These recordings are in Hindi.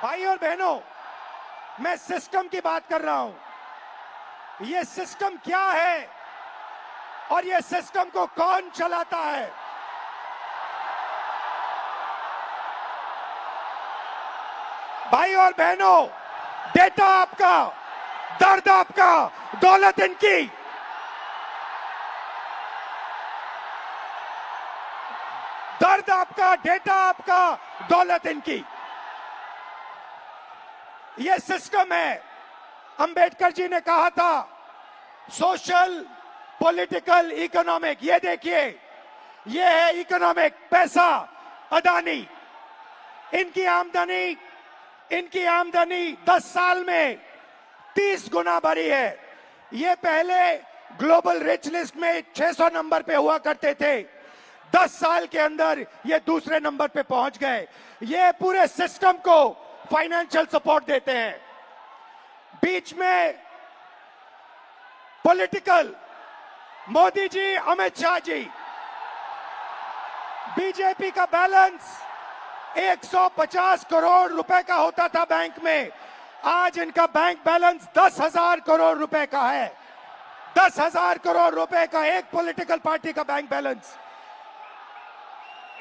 भाई और बहनों, मैं सिस्टम की बात कर रहा हूं। ये सिस्टम क्या है और ये सिस्टम को कौन चलाता है? भाई और बहनों, डेटा आपका, दर्द आपका, दौलत इनकी। दर्द आपका, डेटा आपका, दौलत इनकी। ये सिस्टम है। अंबेडकर जी ने कहा था सोशल, पॉलिटिकल, इकोनॉमिक। ये देखिए, ये है इकोनॉमिक, पैसा, अदानी। इनकी आमदनी 10 साल में 30 गुना बढ़ी है। ये पहले ग्लोबल रिच लिस्ट में 600 नंबर पे हुआ करते थे। 10 साल के अंदर ये दूसरे नंबर पे पहुंच गए। ये पूरे सिस्टम को फाइनेंशियल सपोर्ट देते हैं। बीच में पॉलिटिकल, मोदी जी, अमित शाह जी। बीजेपी का बैलेंस 150 करोड़ रुपए का होता था बैंक में। आज इनका बैंक बैलेंस 10,000 करोड़ रुपए का है। 10,000 करोड़ रुपए का एक पॉलिटिकल पार्टी का बैंक बैलेंस।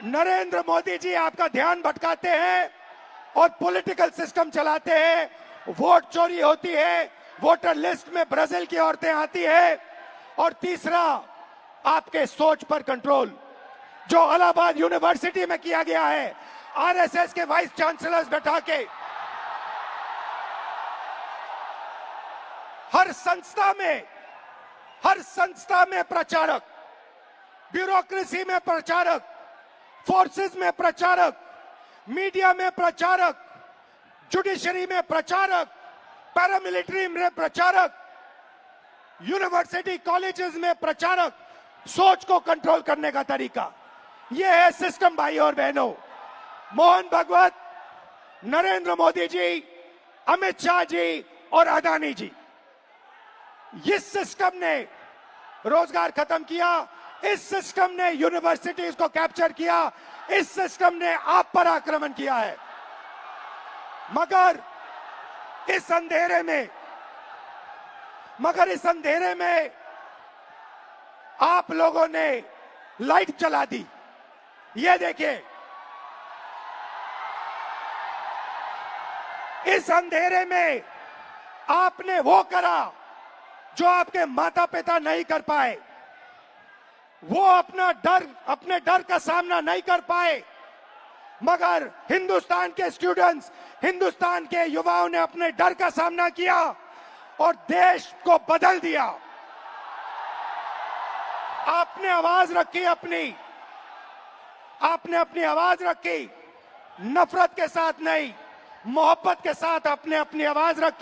नरेंद्र मोदी जी आपका ध्यान भटकाते हैं और पॉलिटिकल सिस्टम चलाते हैं। वोट चोरी होती है, वोटर लिस्ट में ब्राजील की औरतें आती है। और तीसरा, आपके सोच पर कंट्रोल, जो इलाहाबाद यूनिवर्सिटी में किया गया है, आरएसएस के वाइस चांसलर्स बैठा के हर संस्था में प्रचारक, ब्यूरोक्रेसी में प्रचारक, फोर्सेस में प्रचारक, मीडिया में प्रचारक, जुडिशरी में प्रचारक, पैरामिलिट्री में प्रचारक, यूनिवर्सिटी कॉलेजेस में प्रचारक। सोच को कंट्रोल करने का तरीका यह है सिस्टम। भाई और बहनों, मोहन भागवत, नरेंद्र मोदी जी, अमित शाह जी और अदानी जी, इस सिस्टम ने रोजगार खत्म किया। इस सिस्टम ने यूनिवर्सिटीज को कैप्चर किया। इस सिस्टम ने आप पर आक्रमण किया है। मगर इस अंधेरे में आप लोगों ने लाइट जला दी। ये देखिए, इस अंधेरे में आपने वो करा जो आपके माता पिता नहीं कर पाए। वो अपने डर का सामना नहीं कर पाए, मगर हिंदुस्तान के स्टूडेंट्स, हिंदुस्तान के युवाओं ने अपने डर का सामना किया और देश को बदल दिया। आपने आवाज रखी आपने अपनी आवाज रखी, नफरत के साथ नहीं, मोहब्बत के साथ आपने अपनी आवाज रखी।